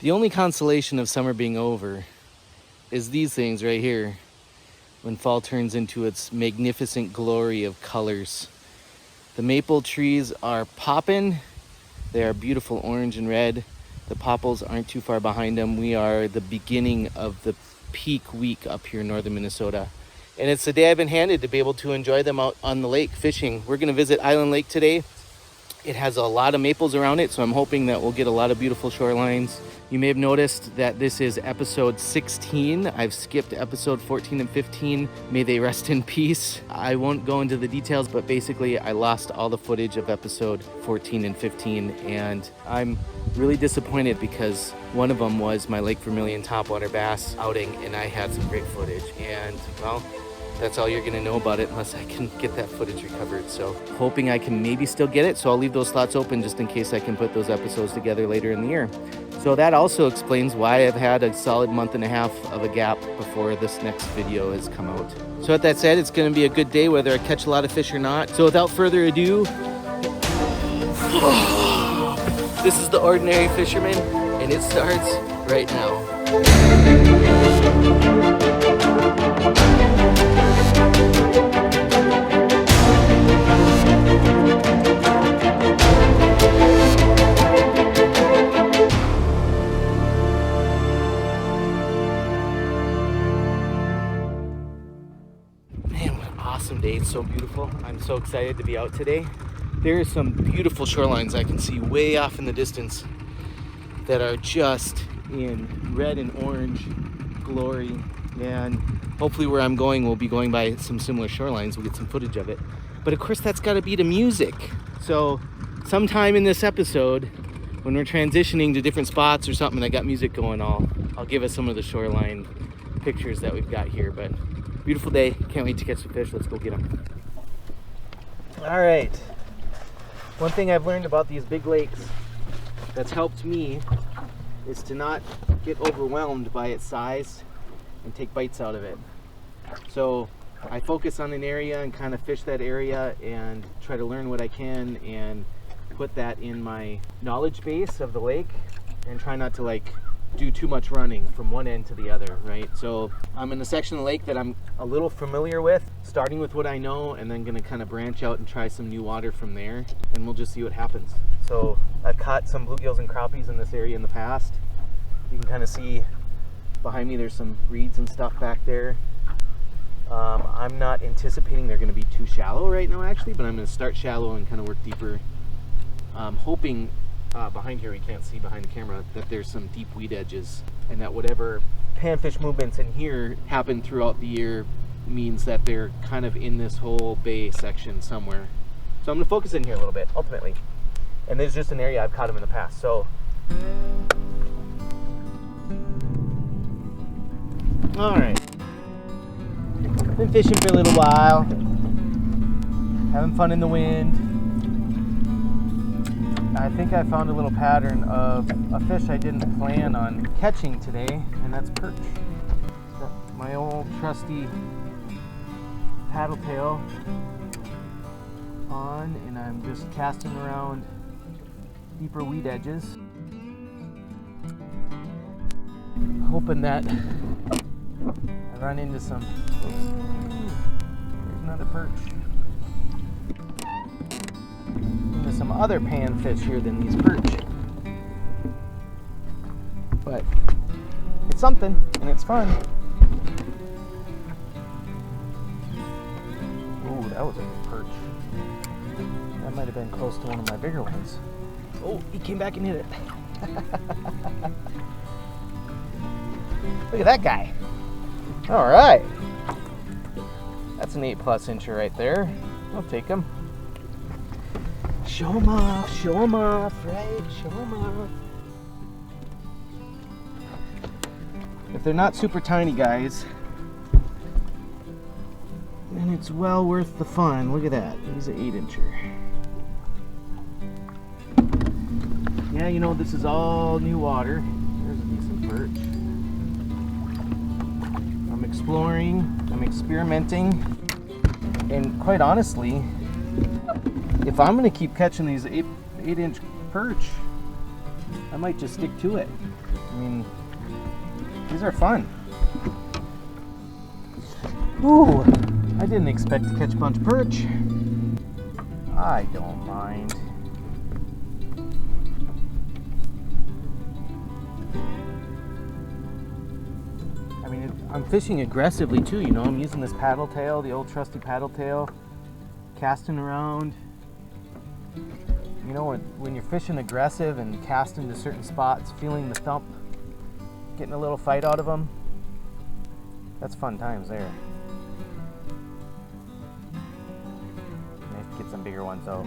The only consolation of summer being over is these things right here, when fall turns into its magnificent glory of colors. The maple trees are popping. They are beautiful orange and red. The popples aren't too far behind them. We are the beginning of the peak week up here in northern Minnesota. And it's the day I've been handed to be able to enjoy them out on the lake fishing. We're gonna visit Island Lake today. It has a lot of maples around it, so I'm hoping that we'll get a lot of beautiful shorelines. You may have noticed that this is episode 16. I've skipped episode 14 and 15. May they rest in peace. I won't go into the details, but basically I lost all the footage of episode 14 and 15, and I'm really disappointed because one of them was my Lake Vermilion topwater bass outing, and I had some great footage. And well, that's all you're gonna know about it unless I can get that footage recovered. So hoping I can maybe still get it. So I'll leave those slots open just in case I can put those episodes together later in the year. So that also explains why I've had a solid month and a half of a gap before this next video has come out. So with that said, it's gonna be a good day whether I catch a lot of fish or not. So without further ado, this is the Ordinary Fisherman, and it starts right now. Man, what an awesome day. It's so beautiful. I'm so excited to be out today. There are some beautiful shorelines I can see way off in the distance that are just in red and orange glory, and hopefully where I'm going, we'll be going by some similar shorelines. We'll get some footage of it, but of course that's got to be to music. So sometime in this episode, when we're transitioning to different spots or something, I got music going, I'll give us some of the shoreline pictures that we've got here. But beautiful day, can't wait to catch some fish. Let's go get them. All right, one thing I've learned about these big lakes that's helped me is to not get overwhelmed by its size and take bites out of it. So I focus on an area and kind of fish that area and try to learn what I can and put that in my knowledge base of the lake, and try not to like do too much running from one end to the other, right? So I'm in a section of the lake that I'm a little familiar with, starting with what I know, and then gonna kind of branch out and try some new water from there, and we'll just see what happens. So I've caught some bluegills and crappies in this area in the past. You can kind of see behind me there's some reeds and stuff back there. I'm not anticipating they're gonna be too shallow right now actually, but I'm gonna start shallow and kind of work deeper. Hoping behind here, we can't see behind the camera, that there's some deep weed edges, and that whatever panfish movements in here happen throughout the year means that they're kind of in this whole bay section somewhere. So I'm gonna focus in here a little bit ultimately, and there's just an area I've caught them in the past. So all right, been fishing for a little while, having fun in the wind. I think I found a little pattern of a fish I didn't plan on catching today, and that's perch. Got my old trusty paddle tail on, and I'm just casting around deeper weed edges, hoping that I run into some. There's another perch. Some other panfish here than these perch, but it's something and it's fun. Ooh, that was a good perch. That might have been close to one of my bigger ones. Oh, he came back and hit it. Look at that guy. All right, that's an 8+ incher right there. I'll take him. Show them off, right? Show them off. If they're not super tiny, guys, then it's well worth the fun. Look at that. He's an 8-incher. Yeah, you know, this is all new water. There's a decent perch. I'm exploring, I'm experimenting, and quite honestly, if I'm going to keep catching these 8-inch perch, I might just stick to it. I mean, these are fun. Ooh, I didn't expect to catch a bunch of perch. I don't mind. I mean, I'm fishing aggressively too, you know. I'm using this paddle tail, the old trusty paddle tail, casting around. You know, when you're fishing aggressive and casting to certain spots, feeling the thump, getting a little fight out of them, that's fun times there. I have to get some bigger ones though.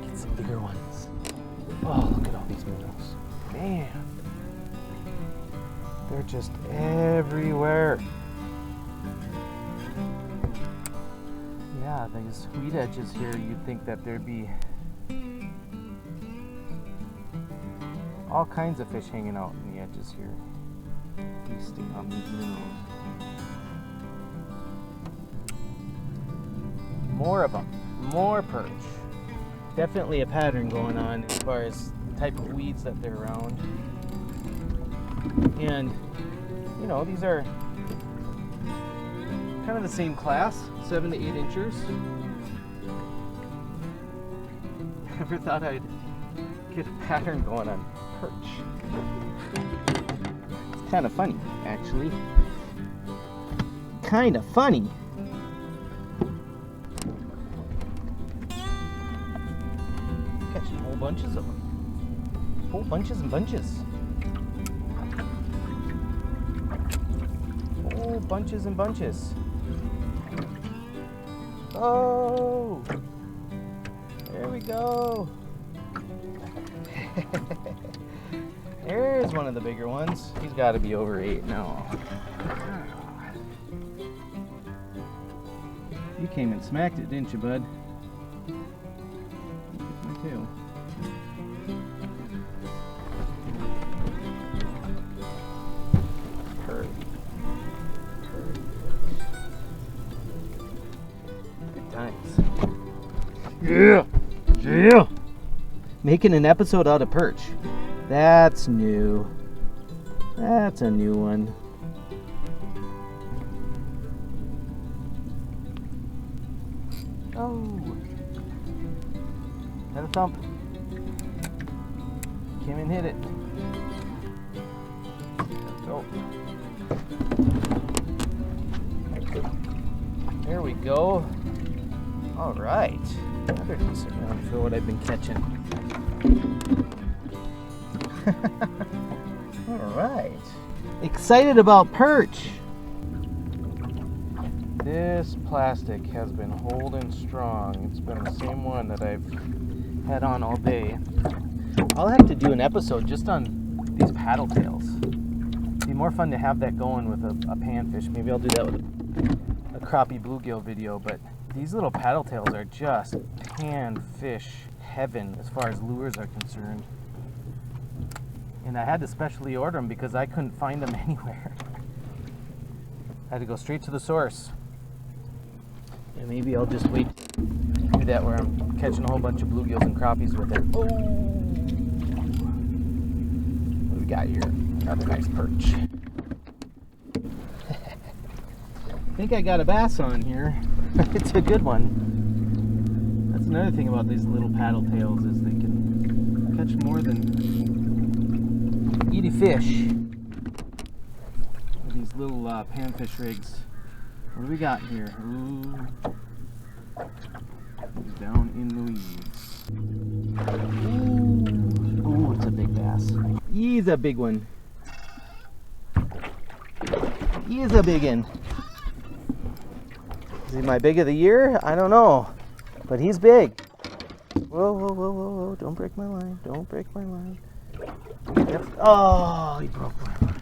Get some bigger ones. Oh, look at all these minnows. Man. They're just everywhere. Yeah, these weed edges here, you'd think that there'd be all kinds of fish hanging out in the edges here, feasting on these minnows. More of them, more perch. Definitely a pattern going on as far as the type of weeds that they're around. And, you know, these are kind of the same class, 7 to 8 inchers. Never thought I'd get a pattern going on perch. It's kind of funny, actually. Kind of funny. Catching whole bunches of them. Whole bunches and bunches. Whole bunches and bunches. Oh, there we go. There's one of the bigger ones. He's got to be over 8 now. You came and smacked it, didn't you, bud? Me too. Yeah, yeah. Making an episode out of perch. That's new. That's a new one. Oh. Had a thump. Came and hit it. Let's go. There we go. All right. Another decent one for what I've been catching. All right. Excited about perch. This plastic has been holding strong. It's been the same one that I've had on all day. I'll have to do an episode just on these paddle tails. It'd be more fun to have that going with a panfish. Maybe I'll do that with a crappie bluegill video, but these little paddle tails are just panfish heaven as far as lures are concerned. And I had to specially order them because I couldn't find them anywhere. I had to go straight to the source. And maybe I'll just wait to do that where I'm catching a whole bunch of bluegills and crappies with it. Oh! What do we got here? Another nice perch. I think I got a bass on here. It's a good one. That's another thing about these little paddle tails is they can catch more than 80 fish. These little panfish rigs. What do we got here? Ooh. He's down in the weeds. Ooh. Ooh, it's a big bass. He's a big one. He's a big one. Is he my big of the year? I don't know. But he's big. Whoa, whoa, whoa, whoa, whoa. Don't break my line. Don't break my line. Yep. Oh, he broke my line.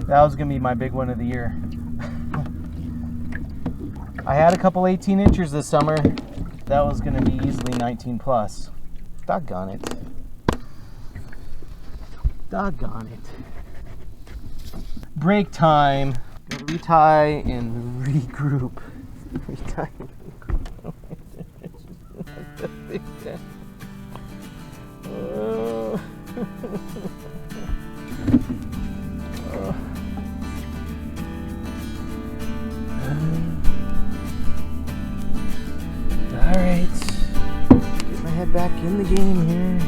That was going to be my big one of the year. I had a couple 18 inchers this summer. That was going to be easily 19 plus. Doggone it. Doggone it. break time. Retie and regroup. Retie and regroup. Oh. Alright, get my head back in the game here.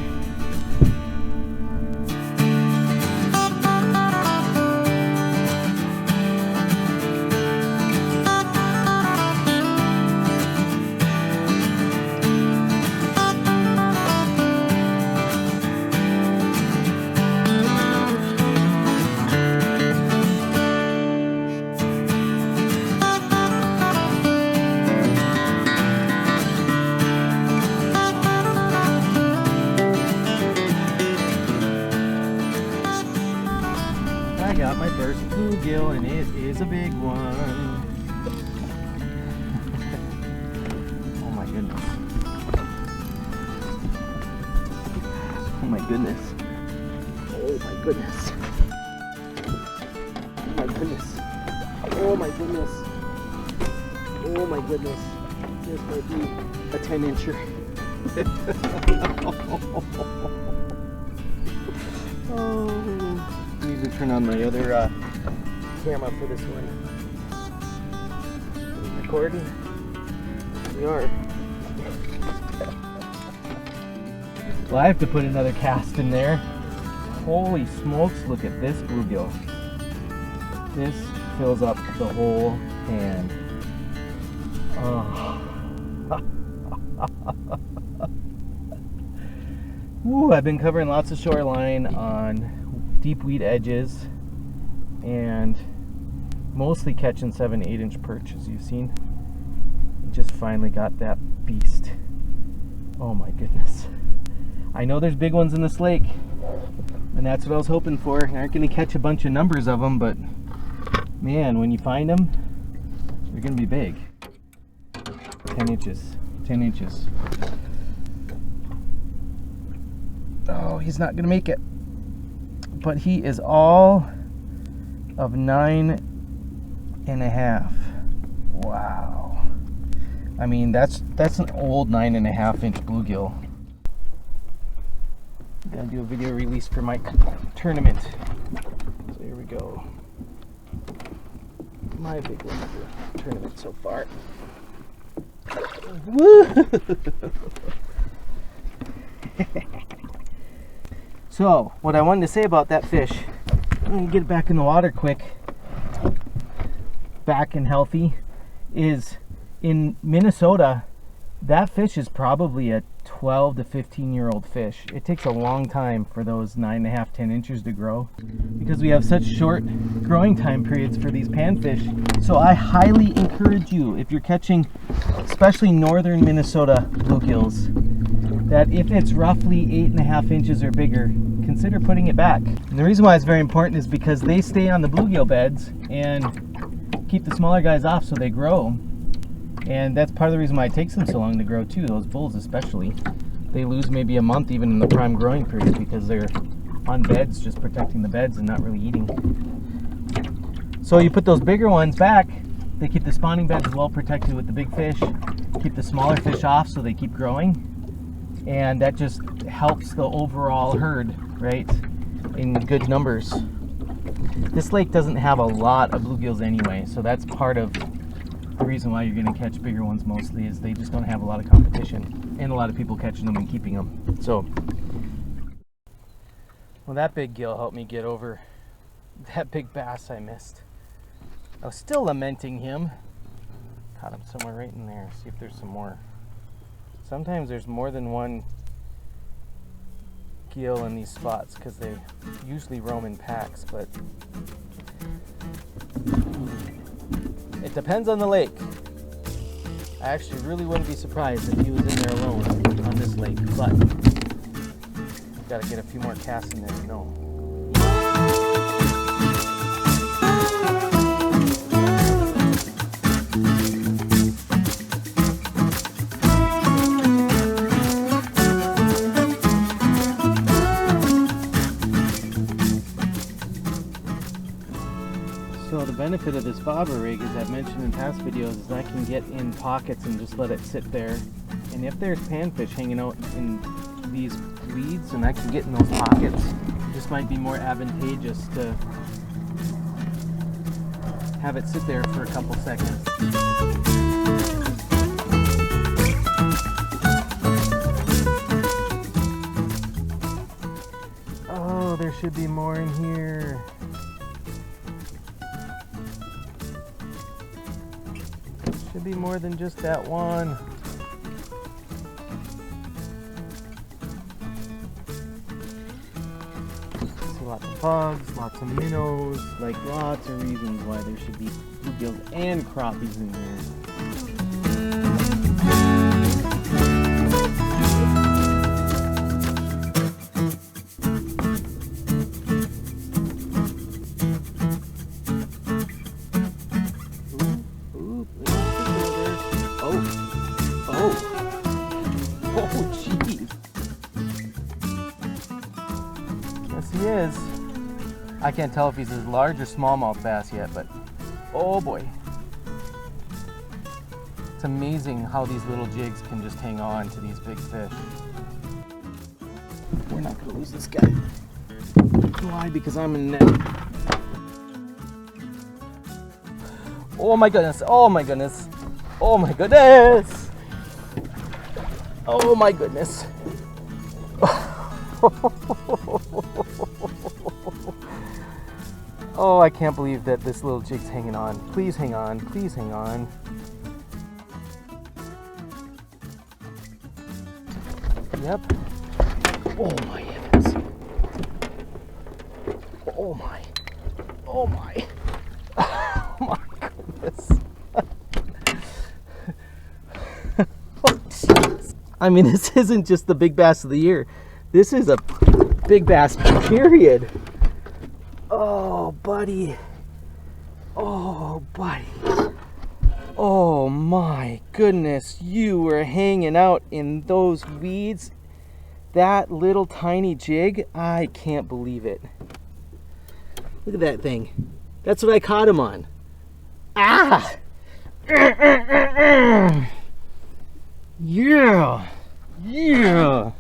I got my first bluegill, and it is a big one. Oh my goodness. Oh my goodness. Oh my goodness. Oh my goodness. Oh my goodness. Oh my goodness. This might be a 10-incher. Oh. I need to turn on my other camera for this one. Recording? We are. Well, I have to put another cast in there. Holy smokes, look at this bluegill. This fills up the whole pan. Oh. Woo, I've been covering lots of shoreline on deep weed edges and mostly catching 7-8 inch perch, as you've seen. Just finally got that beast. Oh my goodness. I know there's big ones in this lake, and that's what I was hoping for. I aren't going to catch a bunch of numbers of them, but man, when you find them, they're going to be big. 10 inches. 10 inches. Oh, he's not going to make it. But he is all of 9.5. Wow. I mean, that's an old 9.5-inch bluegill. Gotta do a video release for my tournament. So here we go. My big one of the tournament so far. Woo! So, what I wanted to say about that fish, I'm going to get it back in the water quick, back and healthy, is in Minnesota, that fish is probably a 12 to 15-year-old fish. It takes a long time for those 9.5, 10 inches to grow because we have such short growing time periods for these panfish. So I highly encourage you, if you're catching especially northern Minnesota bluegills, that if it's roughly 8.5 inches or bigger, consider putting it back. And the reason why it's very important is because they stay on the bluegill beds and keep the smaller guys off so they grow. And that's part of the reason why it takes them so long to grow too, those bulls especially. They lose maybe a month even in the prime growing period because they're on beds, just protecting the beds and not really eating. So you put those bigger ones back, they keep the spawning beds well protected with the big fish, keep the smaller fish off so they keep growing, and that just helps the overall herd, right, in good numbers. This lake doesn't have a lot of bluegills anyway, so that's part of the reason why you're going to catch bigger ones mostly, is they just don't have a lot of competition and a lot of people catching them and keeping them. So, well, that big gill helped me get over that big bass I missed. I was still lamenting him. Caught him somewhere right in there. See if there's some more. Sometimes there's more than one gill in these spots because they usually roam in packs, but it depends on the lake. I actually really wouldn't be surprised if he was in there alone on this lake, but I've got to get a few more casts in there to know. benefit of this bobber rig, as I've mentioned in past videos, is I can get in pockets and just let it sit there. And if there's panfish hanging out in these weeds and I can get in those pockets, this might be more advantageous to have it sit there for a couple seconds. Oh, there should be more in here. Should be more than just that one. See lots of bugs, lots of minnows, like lots of reasons why there should be bluegills and crappies in here. He is. I can't tell if he's a large or smallmouth bass yet, but oh boy. It's amazing how these little jigs can just hang on to these big fish. We're not going to lose this guy. Why? Because I'm in net. Oh my goodness, oh my goodness, oh my goodness, oh my goodness. Oh, I can't believe that this little jig's hanging on. Please hang on, please hang on. Yep. Oh my heavens. Oh my. Oh my. Oh my goodness. Oh, geez. I mean, this isn't just the big bass of the year. This is a big bass period. Oh, buddy. Oh, buddy. Oh my goodness. You were hanging out in those weeds. That little tiny jig. I can't believe it. Look at that thing. That's what I caught him on. Ah! Yeah! Yeah!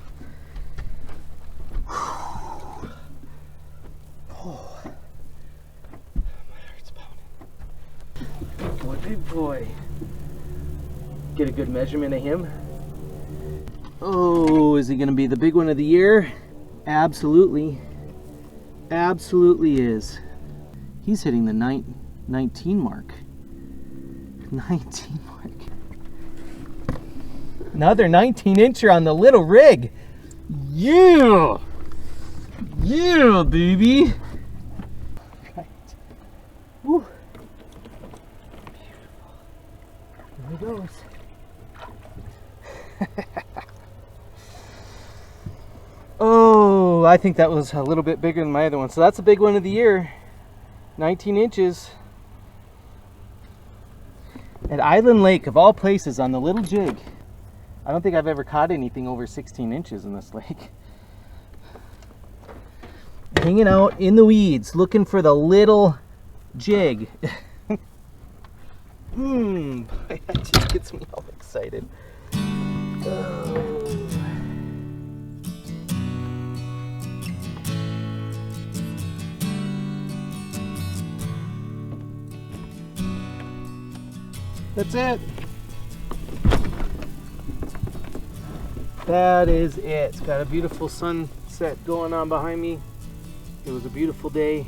Big boy. Get a good measurement of him. Oh, is he going to be the big one of the year? Absolutely. Absolutely is. He's hitting the 19 mark. 19 mark. Another 19-incher on the little rig. Yeah! Yeah, baby! Right. Woo. There he goes. Oh, I think that was a little bit bigger than my other one. So that's a big one of the year. 19 inches. At Island Lake, of all places, on the little jig. I don't think I've ever caught anything over 16 inches in this lake. Hanging out in the weeds, looking for the little jig. That just gets me all excited. Oh. That's it. That is it. It's got a beautiful sunset going on behind me. It was a beautiful day.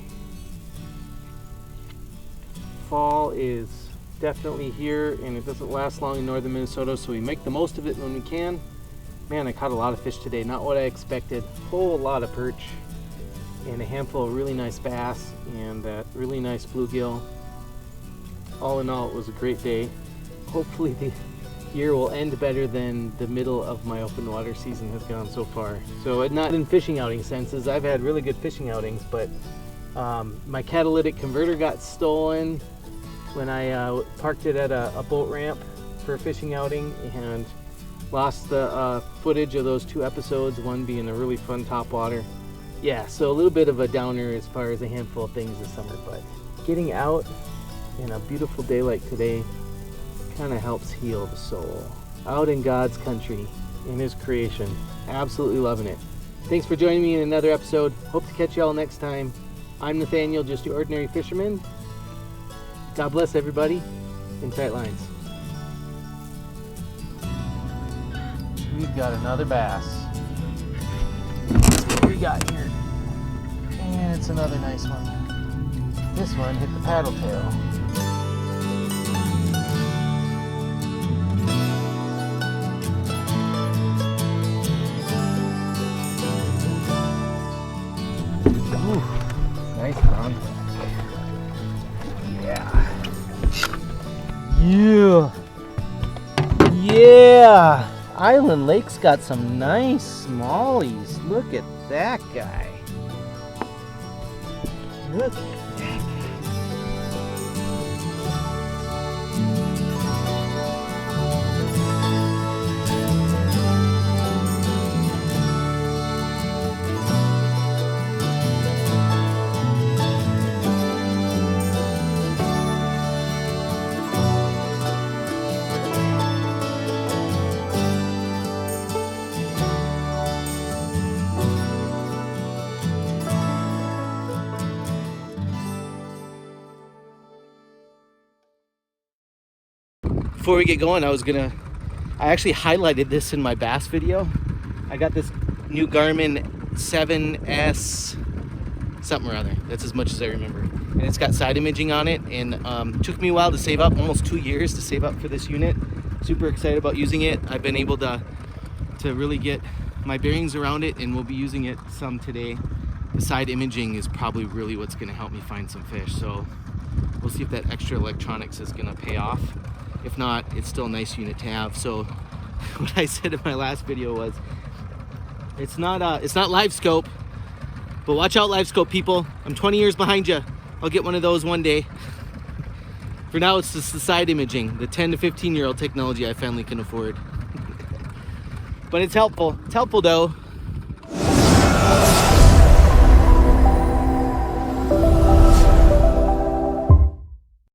Fall is definitely here, and it doesn't last long in northern Minnesota, so we make the most of it when we can. Man, I caught a lot of fish today, not what I expected. Whole lot of perch and a handful of really nice bass and that really nice bluegill. All in all, it was a great day. Hopefully the year will end better than the middle of my open water season has gone so far. So not in fishing outing senses, I've had really good fishing outings, but my catalytic converter got stolen when I parked it at a boat ramp for a fishing outing and lost the footage of those 2 episodes, one being a really fun topwater. Yeah, so a little bit of a downer as far as a handful of things this summer, but getting out And a beautiful day like today kind of helps heal the soul. Out in God's country, in His creation. Absolutely loving it. Thanks for joining me in another episode. Hope to catch you all next time. I'm Nathaniel, just your ordinary fisherman. God bless everybody, and tight lines. We've got another bass. That's what we got here. And it's another nice one. This one hit the paddle tail. Ooh, nice contact. Yeah. Yeah. Yeah. Island Lake's got some nice smallies. Look at that guy. Look at that guy. Before we get going, I actually highlighted this in my bass video. I got this new Garmin 7S something or other. That's as much as I remember. And it's got side imaging on it, and took me a while to save up, almost 2 years to save up for this unit. Super excited about using it. I've been able to really get my bearings around it, and we'll be using it some today. The side imaging is probably really what's gonna help me find some fish. So we'll see if that extra electronics is gonna pay off. If not, it's still a nice unit to have. So what I said in my last video was, it's not live scope, but watch out, live scope people. I'm 20 years behind you. I'll get one of those one day. For now, it's just the side imaging, the 10 to 15-year-old technology I finally can afford. But it's helpful. It's helpful though.